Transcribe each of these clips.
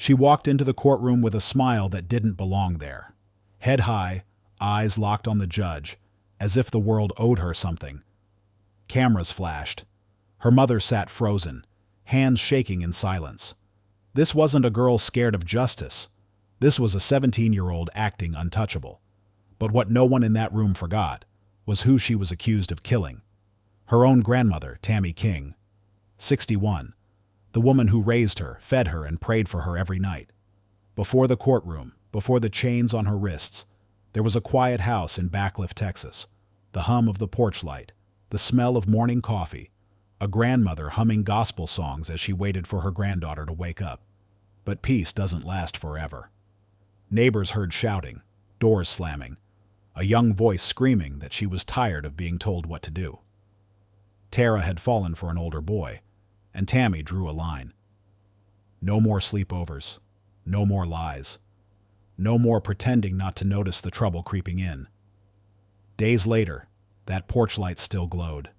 She walked into the courtroom with a smile that didn't belong there. Head high, eyes locked on the judge, as if the world owed her something. Cameras flashed. Her mother sat frozen, hands shaking in silence. This wasn't a girl scared of justice. This was a 17-year-old acting untouchable. But what no one in that room forgot was who she was accused of killing. Her own grandmother, Tammy King, 61. The woman who raised her, fed her, and prayed for her every night. Before the courtroom, before the chains on her wrists, there was a quiet house in Backcliff, Texas. The hum of the porch light, the smell of morning coffee, a grandmother humming gospel songs as she waited for her granddaughter to wake up. But peace doesn't last forever. Neighbors heard shouting, doors slamming, a young voice screaming that she was tired of being told what to do. Tara had fallen for an older boy, and Tammy drew a line. No more sleepovers, no more lies, no more pretending not to notice the trouble creeping in. Days later, that porch light still glowed,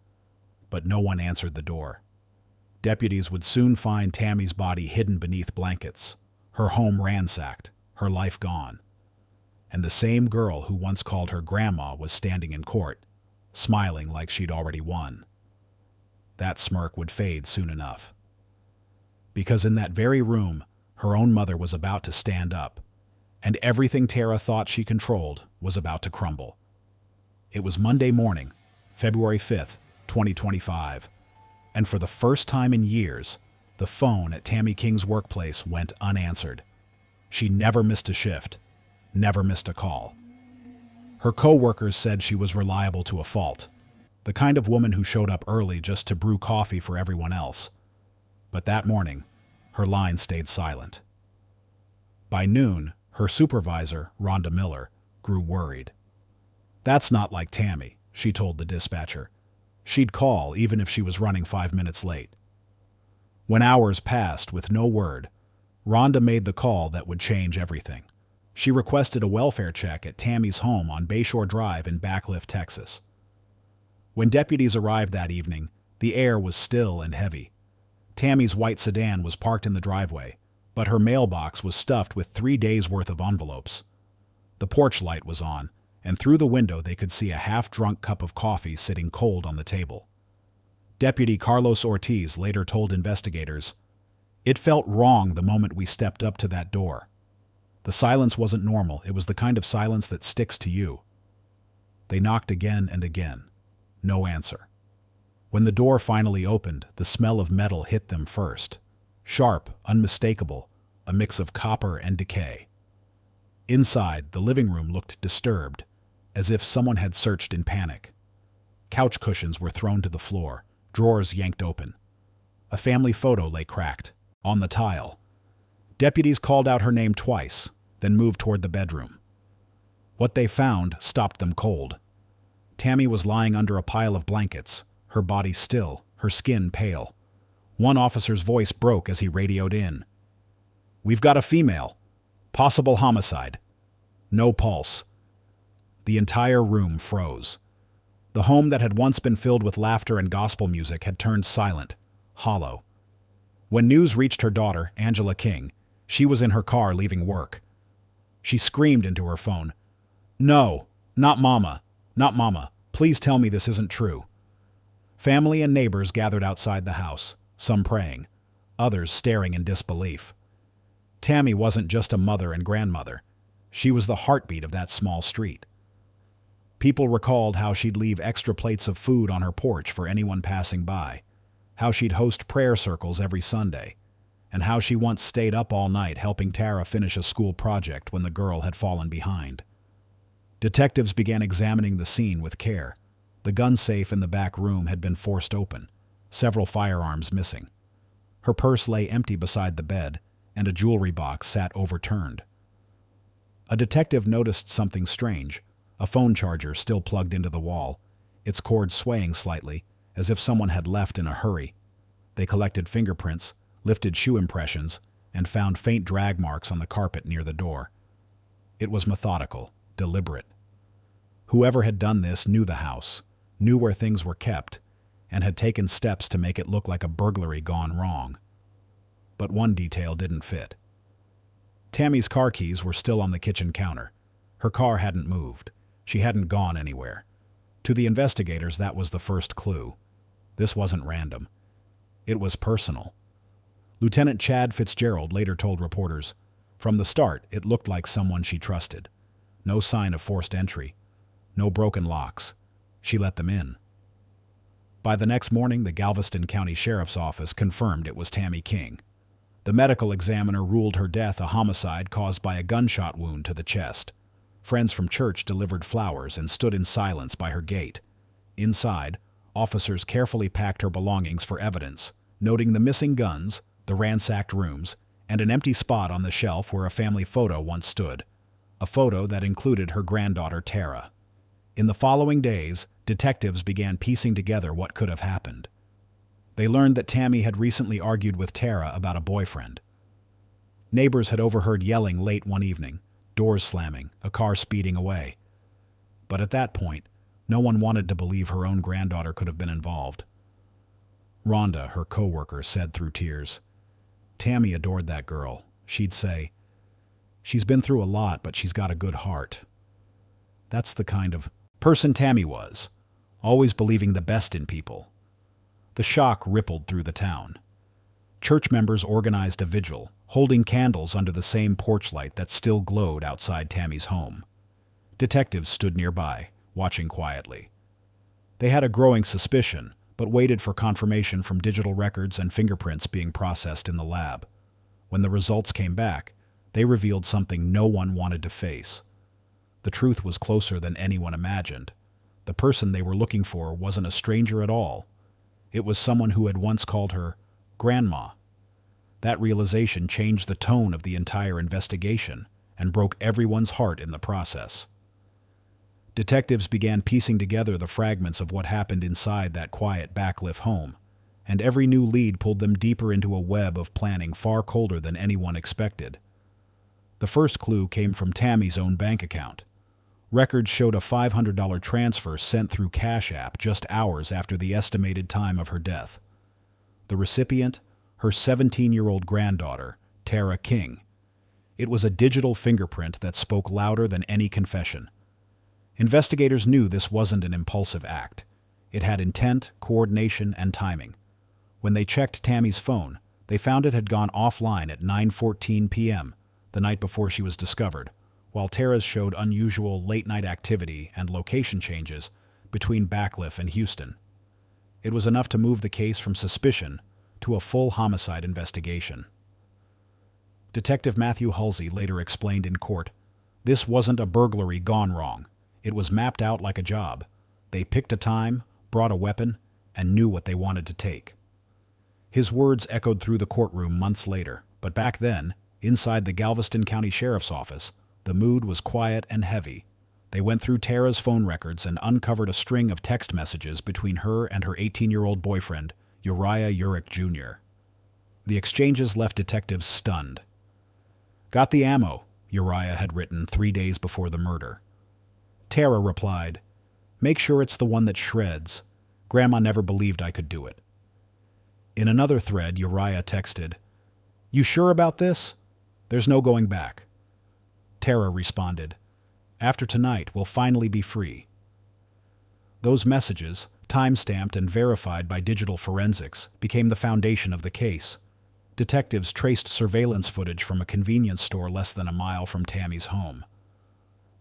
but no one answered the door. Deputies would soon find Tammy's body hidden beneath blankets, her home ransacked, her life gone. And the same girl who once called her grandma was standing in court, smiling like she'd already won. That smirk would fade soon enough. Because in that very room, her own mother was about to stand up, and everything Tara thought she controlled was about to crumble. It was Monday morning, February 5th, 2025, and for the first time in years, the phone at Tammy King's workplace went unanswered. She never missed a shift, never missed a call. Her co-workers said she was reliable to a fault, the kind of woman who showed up early just to brew coffee for everyone else. But that morning, her line stayed silent. By noon, her supervisor, Rhonda Miller, grew worried. That's not like Tammy, she told the dispatcher. She'd call even if she was running 5 minutes late. When hours passed with no word, Rhonda made the call that would change everything. She requested a welfare check at Tammy's home on Bayshore Drive in Backcliff, Texas. When deputies arrived that evening, the air was still and heavy. Tammy's white sedan was parked in the driveway, but her mailbox was stuffed with 3 days' worth of envelopes. The porch light was on, and through the window they could see a half-drunk cup of coffee sitting cold on the table. Deputy Carlos Ortiz later told investigators, "It felt wrong the moment we stepped up to that door. The silence wasn't normal, it was the kind of silence that sticks to you." They knocked again and again. No answer. When the door finally opened, the smell of metal hit them first. Sharp, unmistakable, a mix of copper and decay. Inside, the living room looked disturbed, as if someone had searched in panic. Couch cushions were thrown to the floor, drawers yanked open. A family photo lay cracked, on the tile. Deputies called out her name twice, then moved toward the bedroom. What they found stopped them cold. Tammy was lying under a pile of blankets, her body still, her skin pale. One officer's voice broke as he radioed in. "We've got a female. Possible homicide. No pulse." The entire room froze. The home that had once been filled with laughter and gospel music had turned silent, hollow. When news reached her daughter, Angela King, she was in her car leaving work. She screamed into her phone, "No, not Mama. Not Mama. Please tell me this isn't true." Family and neighbors gathered outside the house, some praying, others staring in disbelief. Tammy wasn't just a mother and grandmother. She was the heartbeat of that small street. People recalled how she'd leave extra plates of food on her porch for anyone passing by, how she'd host prayer circles every Sunday, and how she once stayed up all night helping Tara finish a school project when the girl had fallen behind. Detectives began examining the scene with care. The gun safe in the back room had been forced open, several firearms missing. Her purse lay empty beside the bed, and a jewelry box sat overturned. A detective noticed something strange, a phone charger still plugged into the wall, its cord swaying slightly, as if someone had left in a hurry. They collected fingerprints, lifted shoe impressions, and found faint drag marks on the carpet near the door. It was methodical, deliberate. Whoever had done this knew the house, knew where things were kept, and had taken steps to make it look like a burglary gone wrong. But one detail didn't fit. Tammy's car keys were still on the kitchen counter. Her car hadn't moved. She hadn't gone anywhere. To the investigators, that was the first clue. This wasn't random. It was personal. Lieutenant Chad Fitzgerald later told reporters, "From the start, it looked like someone she trusted. No sign of forced entry. No broken locks. She let them in." By the next morning, the Galveston County Sheriff's Office confirmed it was Tammy King. The medical examiner ruled her death a homicide caused by a gunshot wound to the chest. Friends from church delivered flowers and stood in silence by her gate. Inside, officers carefully packed her belongings for evidence, noting the missing guns, the ransacked rooms, and an empty spot on the shelf where a family photo once stood, a photo that included her granddaughter Tara. In the following days, detectives began piecing together what could have happened. They learned that Tammy had recently argued with Tara about a boyfriend. Neighbors had overheard yelling late one evening, doors slamming, a car speeding away. But at that point, no one wanted to believe her own granddaughter could have been involved. Rhonda, her co-worker, said through tears, "Tammy adored that girl. She'd say, 'She's been through a lot, but she's got a good heart.' That's the kind of person Tammy was, always believing the best in people." The shock rippled through the town. Church members organized a vigil, holding candles under the same porch light that still glowed outside Tammy's home. Detectives stood nearby, watching quietly. They had a growing suspicion, but waited for confirmation from digital records and fingerprints being processed in the lab. When the results came back, they revealed something no one wanted to face. The truth was closer than anyone imagined. The person they were looking for wasn't a stranger at all. It was someone who had once called her Grandma. That realization changed the tone of the entire investigation and broke everyone's heart in the process. Detectives began piecing together the fragments of what happened inside that quiet backlift home, and every new lead pulled them deeper into a web of planning far colder than anyone expected. The first clue came from Tammy's own bank account. Records showed a $500 transfer sent through Cash App just hours after the estimated time of her death. The recipient, her 17-year-old granddaughter, Tara King. It was a digital fingerprint that spoke louder than any confession. Investigators knew this wasn't an impulsive act. It had intent, coordination, and timing. When they checked Tammy's phone, they found it had gone offline at 9:14 p.m., the night before she was discovered, while Tara's showed unusual late-night activity and location changes between Backliff and Houston. It was enough to move the case from suspicion to a full homicide investigation. Detective Matthew Halsey later explained in court, "This wasn't a burglary gone wrong. It was mapped out like a job. They picked a time, brought a weapon, and knew what they wanted to take." His words echoed through the courtroom months later, but back then, inside the Galveston County Sheriff's Office, the mood was quiet and heavy. They went through Tara's phone records and uncovered a string of text messages between her and her 18-year-old boyfriend, Uriah Urick Jr. The exchanges left detectives stunned. "Got the ammo," Uriah had written 3 days before the murder. Tara replied, "Make sure it's the one that shreds. Grandma never believed I could do it." In another thread, Uriah texted, "You sure about this? There's no going back." Tara responded, "After tonight, we'll finally be free." Those messages, time-stamped and verified by digital forensics, became the foundation of the case. Detectives traced surveillance footage from a convenience store less than a mile from Tammy's home.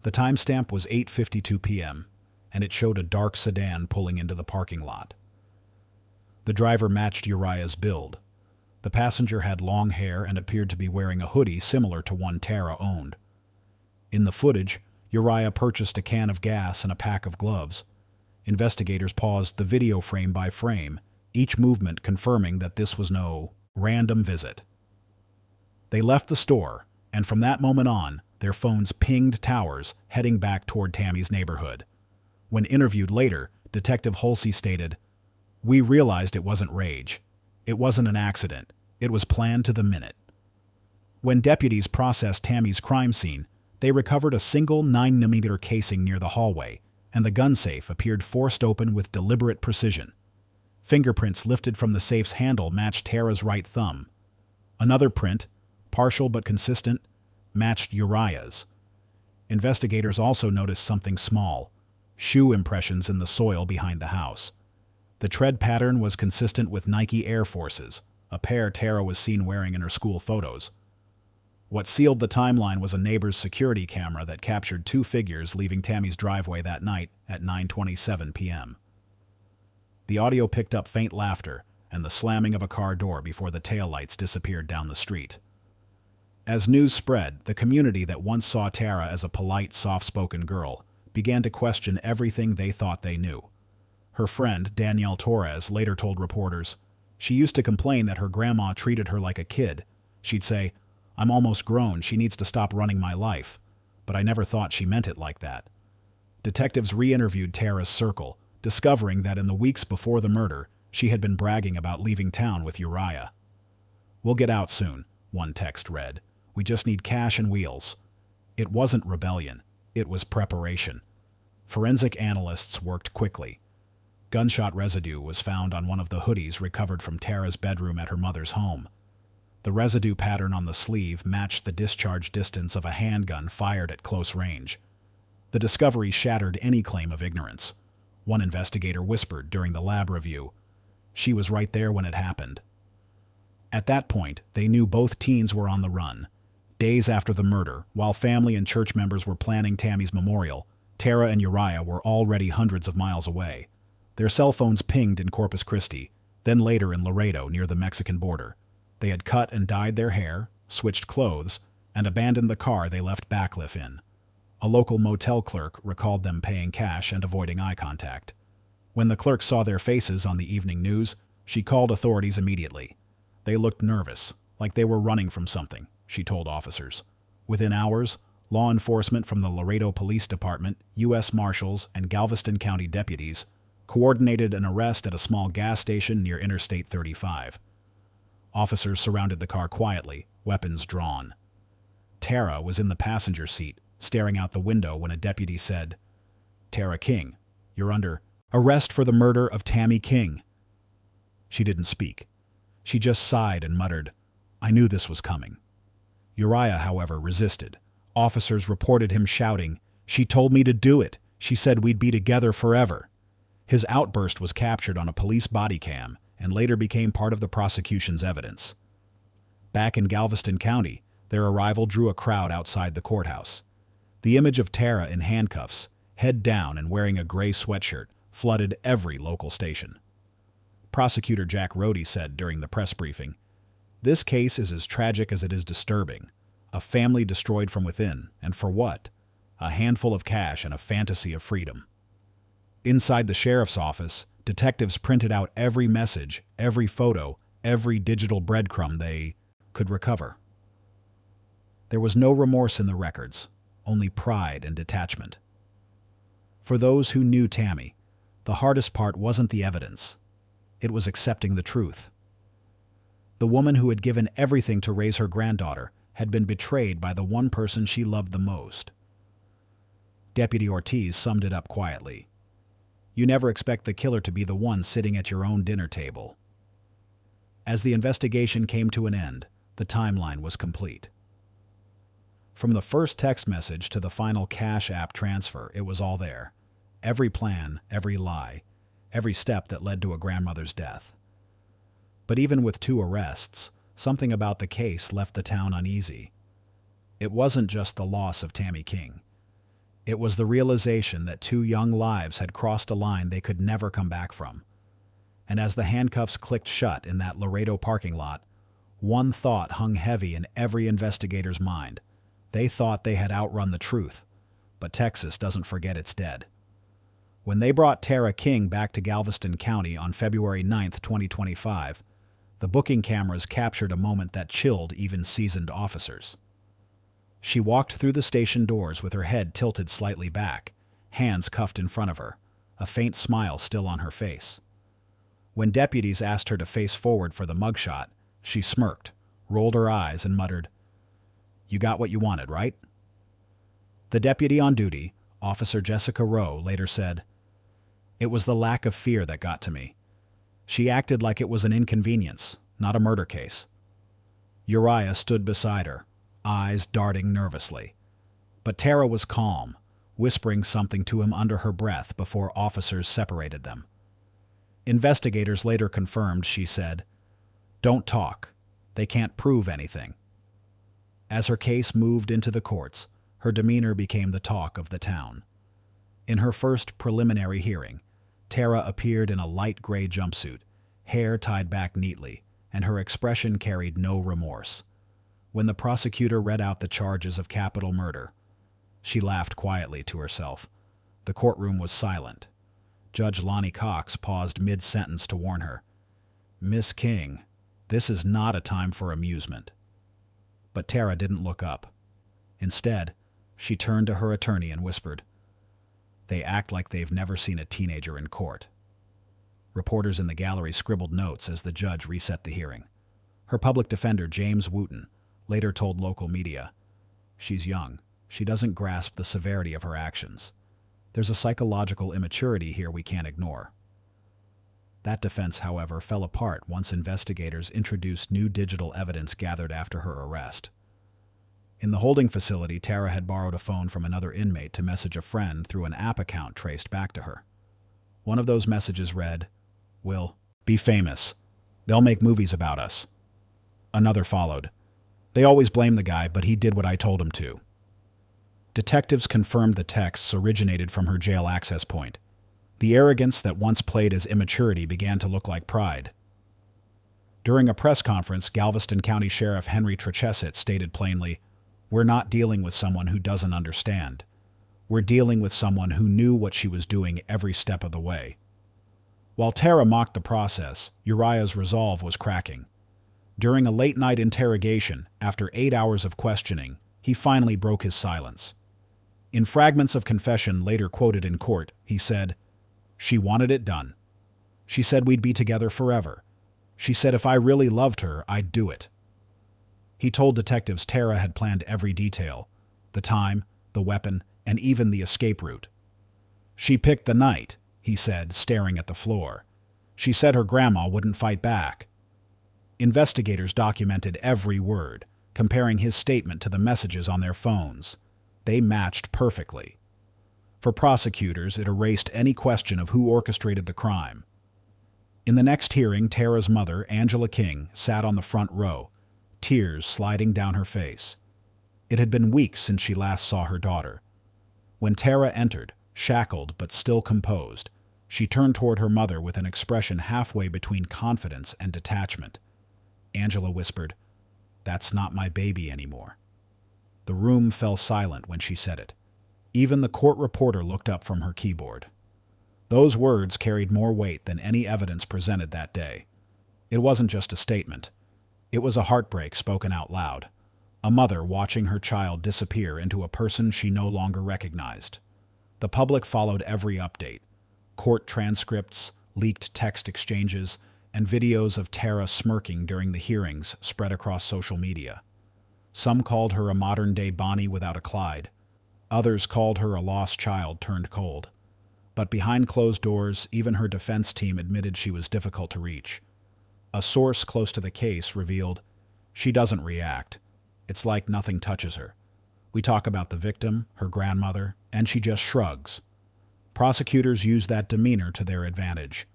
The timestamp was 8:52 p.m., and it showed a dark sedan pulling into the parking lot. The driver matched Uriah's build. The passenger had long hair and appeared to be wearing a hoodie similar to one Tara owned. In the footage, Uriah purchased a can of gas and a pack of gloves. Investigators paused the video frame by frame, each movement confirming that this was no random visit. They left the store, and from that moment on, their phones pinged towers heading back toward Tammy's neighborhood. When interviewed later, Detective Halsey stated, "We realized it wasn't rage. It wasn't an accident. It was planned to the minute." When deputies processed Tammy's crime scene, they recovered a single 9mm casing near the hallway, and the gun safe appeared forced open with deliberate precision. Fingerprints lifted from the safe's handle matched Tara's right thumb. Another print, partial but consistent, matched Uriah's. Investigators also noticed something small: shoe impressions in the soil behind the house. The tread pattern was consistent with Nike Air Forces, a pair Tara was seen wearing in her school photos. What sealed the timeline was a neighbor's security camera that captured two figures leaving Tammy's driveway that night at 9:27 p.m. The audio picked up faint laughter and the slamming of a car door before the taillights disappeared down the street. As news spread, the community that once saw Tara as a polite, soft-spoken girl began to question everything they thought they knew. Her friend, Danielle Torres, later told reporters, "She used to complain that her grandma treated her like a kid. She'd say, 'I'm almost grown, she needs to stop running my life.' But I never thought she meant it like that." Detectives re-interviewed Tara's circle, discovering that in the weeks before the murder, she had been bragging about leaving town with Uriah. "We'll get out soon," one text read. "We just need cash and wheels." It wasn't rebellion. It was preparation. Forensic analysts worked quickly. Gunshot residue was found on one of the hoodies recovered from Tara's bedroom at her mother's home. The residue pattern on the sleeve matched the discharge distance of a handgun fired at close range. The discovery shattered any claim of ignorance. One investigator whispered during the lab review, "She was right there when it happened." At that point, they knew both teens were on the run. Days after the murder, while family and church members were planning Tammy's memorial, Tara and Uriah were already hundreds of miles away. Their cell phones pinged in Corpus Christi, then later in Laredo near the Mexican border. They had cut and dyed their hair, switched clothes, and abandoned the car they left Backliff in. A local motel clerk recalled them paying cash and avoiding eye contact. When the clerk saw their faces on the evening news, she called authorities immediately. They looked nervous, like they were running from something, she told officers. Within hours, law enforcement from the Laredo Police Department, U.S. Marshals, and Galveston County deputies coordinated an arrest at a small gas station near Interstate 35. Officers surrounded the car quietly, weapons drawn. Tara was in the passenger seat, staring out the window when a deputy said, "Tara King, you're under arrest for the murder of Tammy King." She didn't speak. She just sighed and muttered, "I knew this was coming." Uriah, however, resisted. Officers reported him shouting, "She told me to do it. She said we'd be together forever." His outburst was captured on a police body cam and later became part of the prosecution's evidence. Back in Galveston County, their arrival drew a crowd outside the courthouse. The image of Tara in handcuffs, head down and wearing a gray sweatshirt, flooded every local station. Prosecutor Jack Rohde said during the press briefing, "This case is as tragic as it is disturbing. A family destroyed from within, and for what? A handful of cash and a fantasy of freedom." Inside the sheriff's office, detectives printed out every message, every photo, every digital breadcrumb they could recover. There was no remorse in the records, only pride and detachment. For those who knew Tammy, the hardest part wasn't the evidence. It was accepting the truth. The woman who had given everything to raise her granddaughter had been betrayed by the one person she loved the most. Deputy Ortiz summed it up quietly. You never expect the killer to be the one sitting at your own dinner table. As the investigation came to an end, the timeline was complete. From the first text message to the final Cash App transfer, it was all there. Every plan, every lie, every step that led to a grandmother's death. But even with 2 arrests, something about the case left the town uneasy. It wasn't just the loss of Tammy King. It was the realization that 2 young lives had crossed a line they could never come back from. And as the handcuffs clicked shut in that Laredo parking lot, one thought hung heavy in every investigator's mind. They thought they had outrun the truth, but Texas doesn't forget its dead. When they brought Tara King back to Galveston County on February 9th, 2025, the booking cameras captured a moment that chilled even seasoned officers. She walked through the station doors with her head tilted slightly back, hands cuffed in front of her, a faint smile still on her face. When deputies asked her to face forward for the mugshot, she smirked, rolled her eyes, and muttered, "You got what you wanted, right?" The deputy on duty, Officer Jessica Rowe, later said, "It was the lack of fear that got to me. She acted like it was an inconvenience, not a murder case." Uriah stood beside her, eyes darting nervously. But Tara was calm, whispering something to him under her breath before officers separated them. Investigators later confirmed she said, "Don't talk. They can't prove anything." As her case moved into the courts, her demeanor became the talk of the town. In her first preliminary hearing, Tara appeared in a light gray jumpsuit, hair tied back neatly, and her expression carried no remorse. When the prosecutor read out the charges of capital murder, she laughed quietly to herself. The courtroom was silent. Judge Lonnie Cox paused mid-sentence to warn her, "Miss King, this is not a time for amusement." But Tara didn't look up. Instead, she turned to her attorney and whispered, "They act like they've never seen a teenager in court." Reporters in the gallery scribbled notes as the judge reset the hearing. Her public defender, James Wooten, later told local media, "She's young. She doesn't grasp the severity of her actions. There's a psychological immaturity here we can't ignore." That defense, however, fell apart once investigators introduced new digital evidence gathered after her arrest. In the holding facility, Tara had borrowed a phone from another inmate to message a friend through an app account traced back to her. One of those messages read, "We'll be famous. They'll make movies about us." Another followed, "They always blame the guy, but he did what I told him to." Detectives confirmed the texts originated from her jail access point. The arrogance that once played as immaturity began to look like pride. During a press conference, Galveston County Sheriff Henry Trechesset stated plainly, "We're not dealing with someone who doesn't understand. We're dealing with someone who knew what she was doing every step of the way." While Tara mocked the process, Uriah's resolve was cracking. During a late-night interrogation, after 8 hours of questioning, he finally broke his silence. In fragments of confession later quoted in court, he said, "She wanted it done. She said we'd be together forever. She said if I really loved her, I'd do it." He told detectives Tara had planned every detail, the time, the weapon, and even the escape route. "She picked the night," he said, staring at the floor. "She said her grandma wouldn't fight back." Investigators documented every word, comparing his statement to the messages on their phones. They matched perfectly. For prosecutors, it erased any question of who orchestrated the crime. In the next hearing, Tara's mother, Angela King, sat on the front row, tears sliding down her face. It had been weeks since she last saw her daughter. When Tara entered, shackled but still composed, she turned toward her mother with an expression halfway between confidence and detachment. Angela whispered, "That's not my baby anymore." The room fell silent when she said it. Even the court reporter looked up from her keyboard. Those words carried more weight than any evidence presented that day. It wasn't just a statement. It was a heartbreak spoken out loud. A mother watching her child disappear into a person she no longer recognized. The public followed every update. Court transcripts, leaked text exchanges, and videos of Tara smirking during the hearings spread across social media. Some called her a modern-day Bonnie without a Clyde. Others called her a lost child turned cold. But behind closed doors, even her defense team admitted she was difficult to reach. A source close to the case revealed, "She doesn't react. It's like nothing touches her. We talk about the victim, her grandmother, and she just shrugs." Prosecutors used that demeanor to their advantage.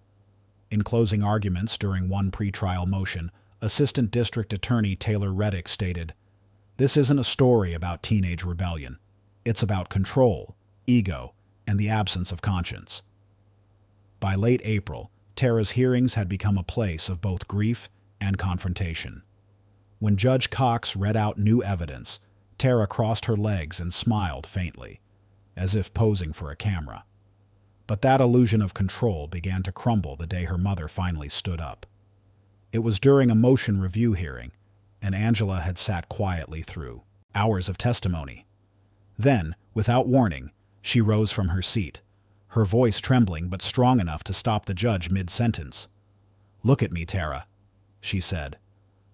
In closing arguments during one pretrial motion, Assistant District Attorney Taylor Reddick stated, "This isn't a story about teenage rebellion. It's about control, ego, and the absence of conscience." By late April, Tara's hearings had become a place of both grief and confrontation. When Judge Cox read out new evidence, Tara crossed her legs and smiled faintly, as if posing for a camera. But that illusion of control began to crumble the day her mother finally stood up. It was during a motion review hearing, and Angela had sat quietly through hours of testimony. Then, without warning, she rose from her seat, her voice trembling but strong enough to stop the judge mid-sentence. "Look at me, Tara," she said.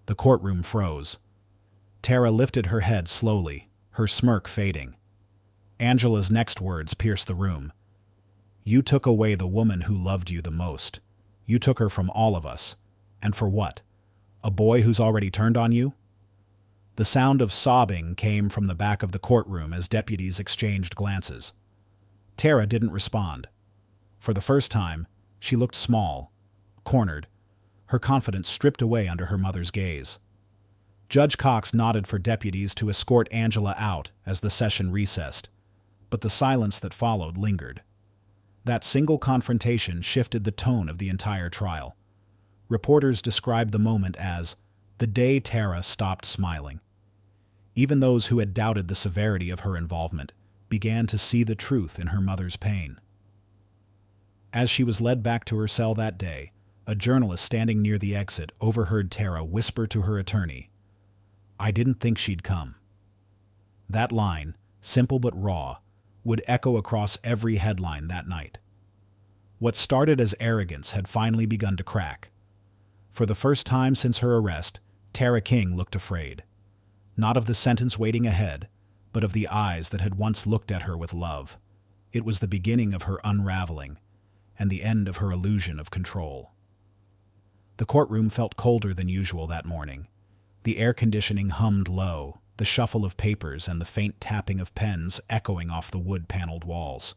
The courtroom froze. Tara lifted her head slowly, her smirk fading. Angela's next words pierced the room. "You took away the woman who loved you the most. You took her from all of us. And for what? A boy who's already turned on you?" The sound of sobbing came from the back of the courtroom as deputies exchanged glances. Tara didn't respond. For the first time, she looked small, cornered, her confidence stripped away under her mother's gaze. Judge Cox nodded for deputies to escort Angela out as the session recessed, but the silence that followed lingered. That single confrontation shifted the tone of the entire trial. Reporters described the moment as the day Tara stopped smiling. Even those who had doubted the severity of her involvement began to see the truth in her mother's pain. As she was led back to her cell that day, a journalist standing near the exit overheard Tara whisper to her attorney, "I didn't think she'd come." That line, simple but raw, would echo across every headline that night. What started as arrogance had finally begun to crack. For the first time since her arrest, Tara King looked afraid. Not of the sentence waiting ahead, but of the eyes that had once looked at her with love. It was the beginning of her unraveling, and the end of her illusion of control. The courtroom felt colder than usual that morning. The air conditioning hummed low, the shuffle of papers and the faint tapping of pens echoing off the wood-paneled walls.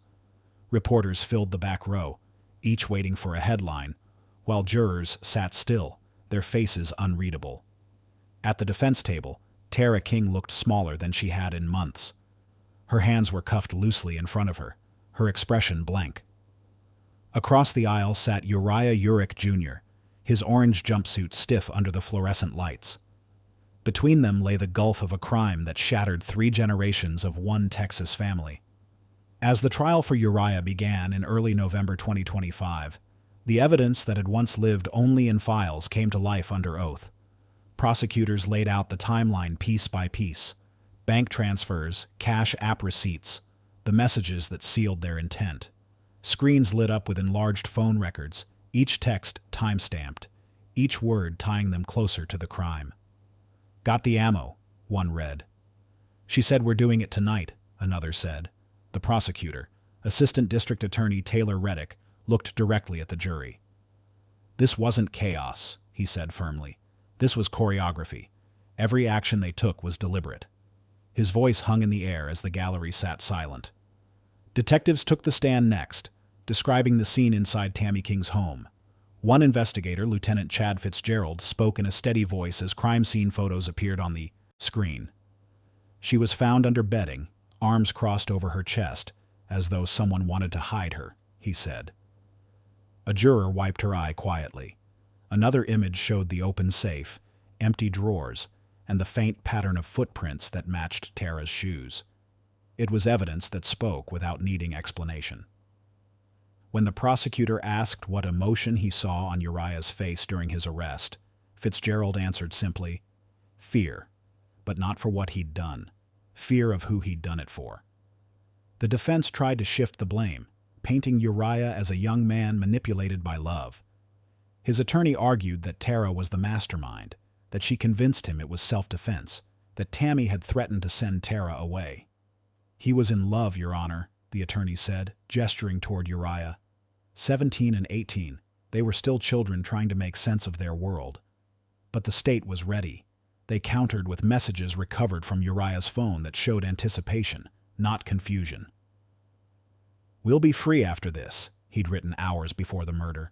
Reporters filled the back row, each waiting for a headline, while jurors sat still, their faces unreadable. At the defense table, Tara King looked smaller than she had in months. Her hands were cuffed loosely in front of her, her expression blank. Across the aisle sat Uriah Urick Jr., his orange jumpsuit stiff under the fluorescent lights. Between them lay the gulf of a crime that shattered 3 generations of one Texas family. As the trial for Uriah began in early November 2025, the evidence that had once lived only in files came to life under oath. Prosecutors laid out the timeline piece by piece: bank transfers, cash app receipts, the messages that sealed their intent. Screens lit up with enlarged phone records, each text time-stamped, each word tying them closer to the crime. "Got the ammo," one read. "She said we're doing it tonight," another said. The prosecutor, Assistant District Attorney Taylor Reddick, looked directly at the jury. "This wasn't chaos," he said firmly. "This was choreography. Every action they took was deliberate." His voice hung in the air as the gallery sat silent. Detectives took the stand next, describing the scene inside Tammy King's home. One investigator, Lieutenant Chad Fitzgerald, spoke in a steady voice as crime scene photos appeared on the screen. "She was found under bedding, arms crossed over her chest, as though someone wanted to hide her," he said. A juror wiped her eye quietly. Another image showed the open safe, empty drawers, and the faint pattern of footprints that matched Tara's shoes. It was evidence that spoke without needing explanation. When the prosecutor asked what emotion he saw on Uriah's face during his arrest, Fitzgerald answered simply, "Fear, but not for what he'd done. Fear of who he'd done it for." The defense tried to shift the blame, painting Uriah as a young man manipulated by love. His attorney argued that Tara was the mastermind, that she convinced him it was self-defense, that Tammy had threatened to send Tara away. "He was in love, Your Honor," the attorney said, gesturing toward Uriah. 17 and 18, they were still children trying to make sense of their world. But the state was ready. They countered with messages recovered from Uriah's phone that showed anticipation, not confusion. "We'll be free after this," he'd written hours before the murder.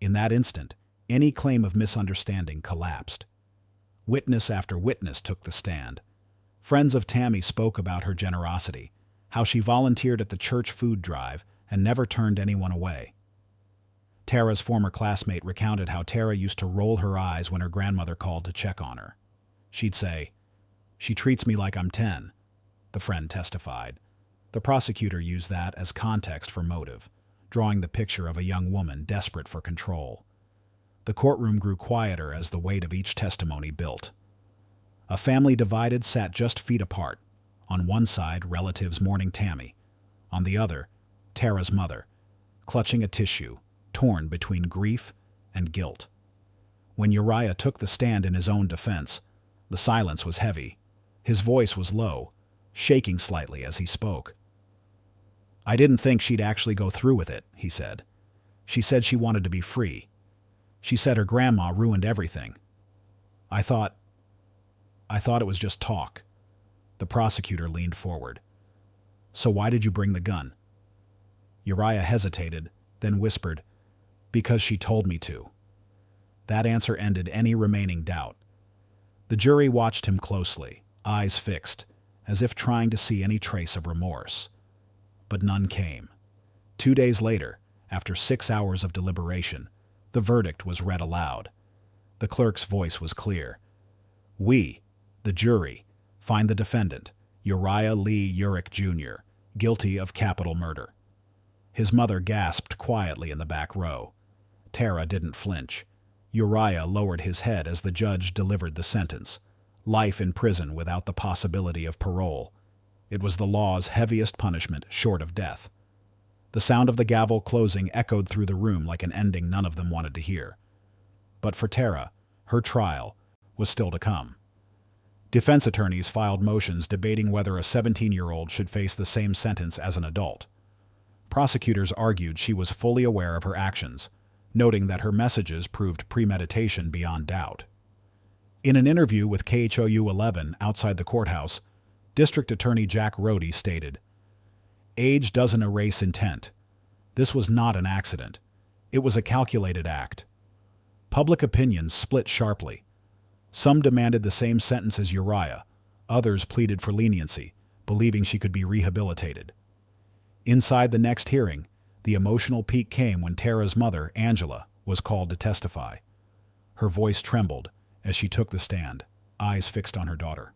In that instant, any claim of misunderstanding collapsed. Witness after witness took the stand. Friends of Tammy spoke about her generosity, how she volunteered at the church food drive and never turned anyone away. Tara's former classmate recounted how Tara used to roll her eyes when her grandmother called to check on her. She'd say, "She treats me like I'm 10, the friend testified. The prosecutor used that as context for motive, drawing the picture of a young woman desperate for control. The courtroom grew quieter as the weight of each testimony built. A family divided sat just feet apart. On one side, relatives mourning Tammy. On the other, Tara's mother, clutching a tissue, torn between grief and guilt. When Uriah took the stand in his own defense, the silence was heavy. His voice was low, shaking slightly as he spoke. "I didn't think she'd actually go through with it," he said. "She said she wanted to be free. She said her grandma ruined everything. I thought..." I thought it was just talk. The prosecutor leaned forward. So why did you bring the gun? Uriah hesitated, then whispered, because she told me to. That answer ended any remaining doubt. The jury watched him closely, eyes fixed, as if trying to see any trace of remorse. But none came. 2 days later, after 6 hours of deliberation, the verdict was read aloud. The clerk's voice was clear. We, the jury, find the defendant, Uriah Lee Urick Jr., guilty of capital murder. His mother gasped quietly in the back row. Tara didn't flinch. Uriah lowered his head as the judge delivered the sentence. Life in prison without the possibility of parole. It was the law's heaviest punishment short of death. The sound of the gavel closing echoed through the room like an ending none of them wanted to hear. But for Tara, her trial was still to come. Defense attorneys filed motions debating whether a 17-year-old should face the same sentence as an adult. Prosecutors argued she was fully aware of her actions, noting that her messages proved premeditation beyond doubt. In an interview with KHOU 11 outside the courthouse, District Attorney Jack Rohde stated, "Age doesn't erase intent. This was not an accident. It was a calculated act." Public opinion split sharply. Some demanded the same sentence as Uriah. Others pleaded for leniency, believing she could be rehabilitated. Inside the next hearing, the emotional peak came when Tara's mother, Angela, was called to testify. Her voice trembled as she took the stand, eyes fixed on her daughter.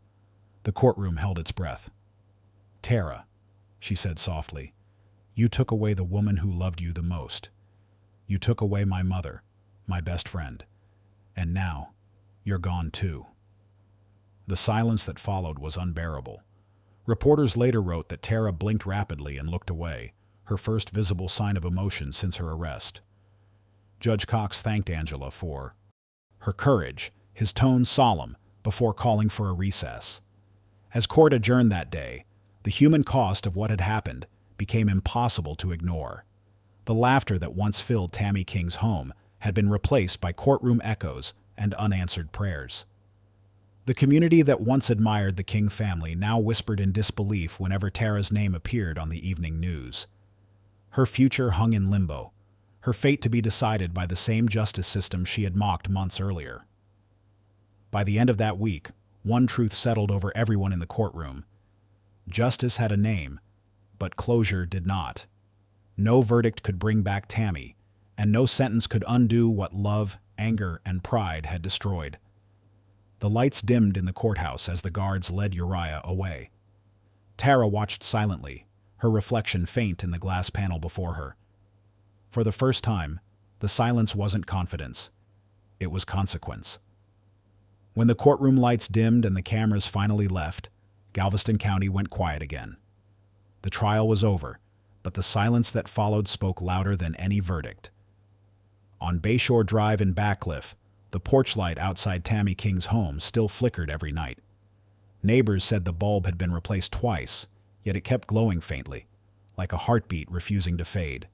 The courtroom held its breath. "Tara," she said softly, "you took away the woman who loved you the most. You took away my mother, my best friend. And now, you're gone too." The silence that followed was unbearable. Reporters later wrote that Tara blinked rapidly and looked away, her first visible sign of emotion since her arrest. Judge Cox thanked Angela for her courage, his tone solemn, before calling for a recess. As court adjourned that day, the human cost of what had happened became impossible to ignore. The laughter that once filled Tammy King's home had been replaced by courtroom echoes and unanswered prayers. The community that once admired the King family now whispered in disbelief whenever Tara's name appeared on the evening news. Her future hung in limbo, her fate to be decided by the same justice system she had mocked months earlier. By the end of that week, one truth settled over everyone in the courtroom. Justice had a name, but closure did not. No verdict could bring back Tammy, and no sentence could undo what love, anger, and pride had destroyed. The lights dimmed in the courthouse as the guards led Uriah away. Tara watched silently, her reflection faint in the glass panel before her. For the first time, the silence wasn't confidence. It was consequence. When the courtroom lights dimmed and the cameras finally left, Galveston County went quiet again. The trial was over, but the silence that followed spoke louder than any verdict. On Bayshore Drive in Backcliff, the porch light outside Tammy King's home still flickered every night. Neighbors said the bulb had been replaced twice, yet it kept glowing faintly, like a heartbeat refusing to fade.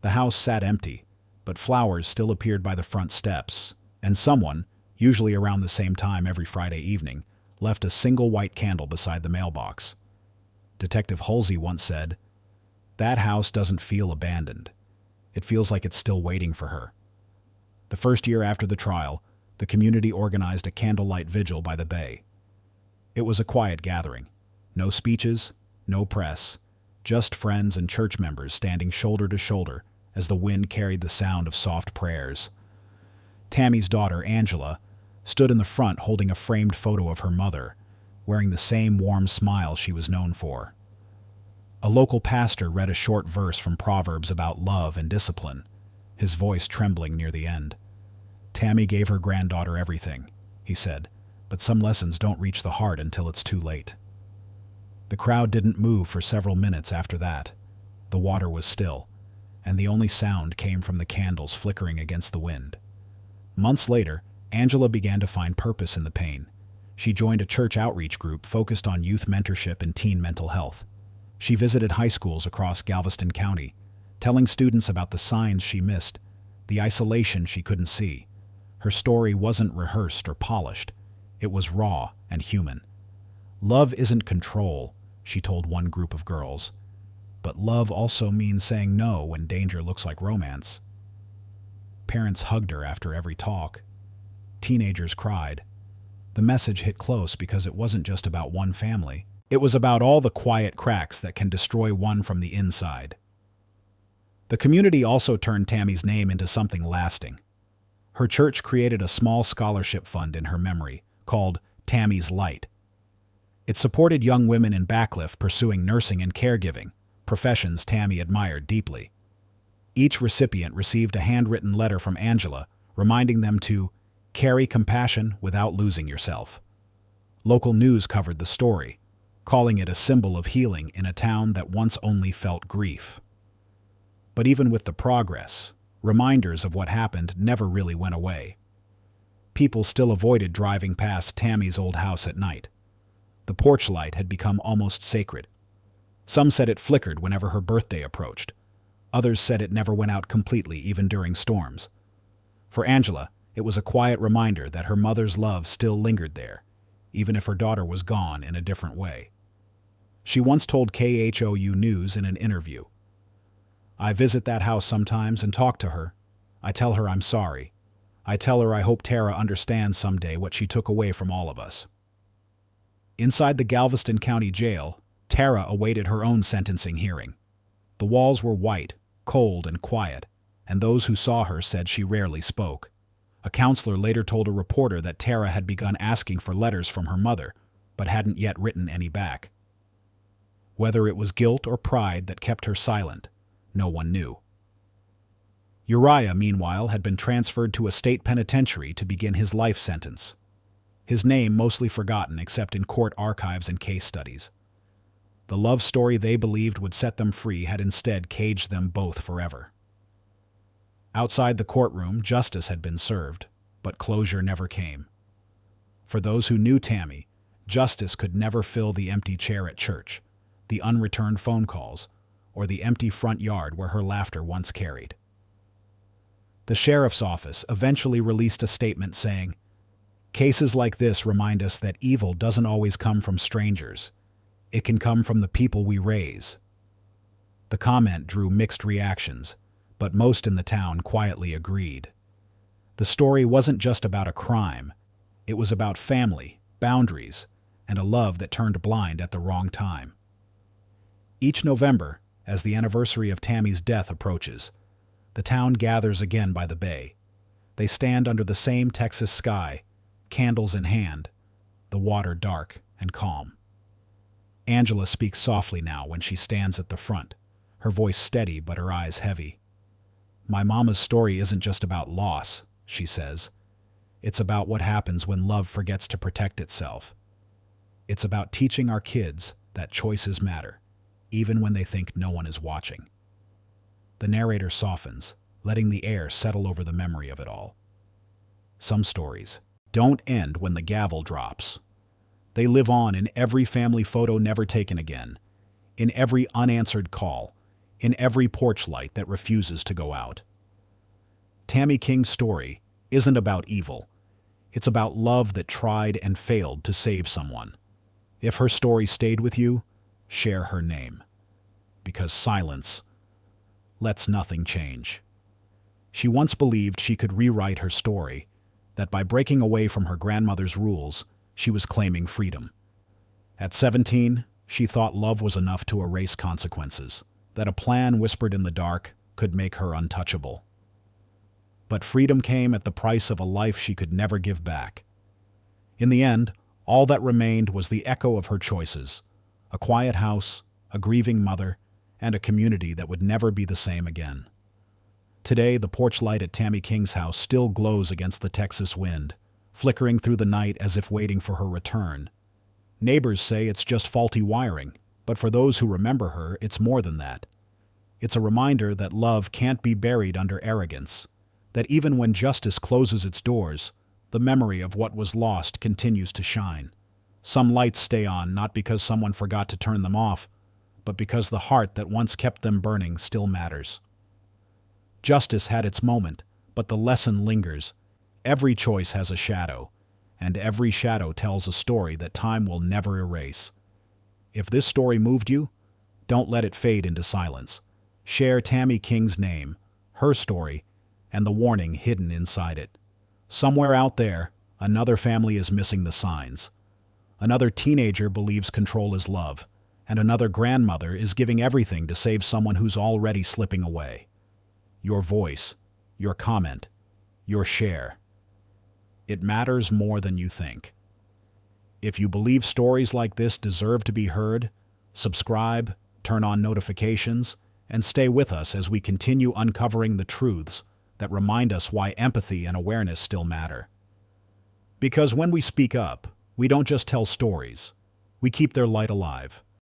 The house sat empty, but flowers still appeared by the front steps, and someone, usually around the same time every Friday evening, left a single white candle beside the mailbox. Detective Halsey once said, "That house doesn't feel abandoned. It feels like it's still waiting for her." The first year after the trial, the community organized a candlelight vigil by the bay. It was a quiet gathering. No speeches, no press, just friends and church members standing shoulder to shoulder as the wind carried the sound of soft prayers. Tammy's daughter, Angela, stood in the front holding a framed photo of her mother, wearing the same warm smile she was known for. A local pastor read a short verse from Proverbs about love and discipline, his voice trembling near the end. "Tammy gave her granddaughter everything," he said, "but some lessons don't reach the heart until it's too late." The crowd didn't move for several minutes after that. The water was still, and the only sound came from the candles flickering against the wind. Months later, Angela began to find purpose in the pain. She joined a church outreach group focused on youth mentorship and teen mental health. She visited high schools across Galveston County, telling students about the signs she missed, the isolation she couldn't see. Her story wasn't rehearsed or polished. It was raw and human. Love isn't control, she told one group of girls. But love also means saying no when danger looks like romance. Parents hugged her after every talk. Teenagers cried. The message hit close because it wasn't just about one family. It was about all the quiet cracks that can destroy one from the inside. The community also turned Tammy's name into something lasting. Her church created a small scholarship fund in her memory, called Tammy's Light. It supported young women in Backcliff pursuing nursing and caregiving, professions Tammy admired deeply. Each recipient received a handwritten letter from Angela, reminding them to carry compassion without losing yourself. Local news covered the story, calling it a symbol of healing in a town that once only felt grief. But even with the progress, reminders of what happened never really went away. People still avoided driving past Tammy's old house at night. The porch light had become almost sacred. Some said it flickered whenever her birthday approached. Others said it never went out completely, even during storms. For Angela, it was a quiet reminder that her mother's love still lingered there, even if her daughter was gone in a different way. She once told KHOU News in an interview, "I visit that house sometimes and talk to her. I tell her I'm sorry. I tell her I hope Tara understands someday what she took away from all of us." Inside the Galveston County Jail, Tara awaited her own sentencing hearing. The walls were white, cold, and quiet, and those who saw her said she rarely spoke. A counselor later told a reporter that Tara had begun asking for letters from her mother, but hadn't yet written any back. Whether it was guilt or pride that kept her silent, no one knew. Uriah, meanwhile, had been transferred to a state penitentiary to begin his life sentence. His name mostly forgotten except in court archives and case studies. The love story they believed would set them free had instead caged them both forever. Outside the courtroom, justice had been served, but closure never came. For those who knew Tammy, justice could never fill the empty chair at church, the unreturned phone calls, or the empty front yard where her laughter once carried. The sheriff's office eventually released a statement saying, "Cases like this remind us that evil doesn't always come from strangers. It can come from the people we raise." The comment drew mixed reactions, but most in the town quietly agreed. The story wasn't just about a crime. It was about family, boundaries, and a love that turned blind at the wrong time. Each November, as the anniversary of Tammy's death approaches, the town gathers again by the bay. They stand under the same Texas sky, candles in hand, the water dark and calm. Angela speaks softly now when she stands at the front, her voice steady but her eyes heavy. "My mama's story isn't just about loss," she says. "It's about what happens when love forgets to protect itself. It's about teaching our kids that choices matter, even when they think no one is watching." The narrator softens, letting the air settle over the memory of it all. Some stories don't end when the gavel drops. They live on in every family photo never taken again, in every unanswered call, in every porch light that refuses to go out. Tammy King's story isn't about evil. It's about love that tried and failed to save someone. If her story stayed with you, share her name. Because silence lets nothing change. She once believed she could rewrite her story, that by breaking away from her grandmother's rules, she was claiming freedom. At 17, she thought love was enough to erase consequences, that a plan whispered in the dark could make her untouchable. But freedom came at the price of a life she could never give back. In the end, all that remained was the echo of her choices, a quiet house, a grieving mother, and a community that would never be the same again. Today, the porch light at Tammy King's house still glows against the Texas wind, flickering through the night as if waiting for her return. Neighbors say it's just faulty wiring, but for those who remember her, it's more than that. It's a reminder that love can't be buried under arrogance, that even when justice closes its doors, the memory of what was lost continues to shine. Some lights stay on not because someone forgot to turn them off, but because the heart that once kept them burning still matters. Justice had its moment, but the lesson lingers. Every choice has a shadow, and every shadow tells a story that time will never erase. If this story moved you, don't let it fade into silence. Share Tammy King's name, her story, and the warning hidden inside it. Somewhere out there, another family is missing the signs. Another teenager believes control is love, and another grandmother is giving everything to save someone who's already slipping away. Your voice, your comment, your share. It matters more than you think. If you believe stories like this deserve to be heard, subscribe, turn on notifications, and stay with us as we continue uncovering the truths that remind us why empathy and awareness still matter. Because when we speak up, we don't just tell stories, we keep their light alive.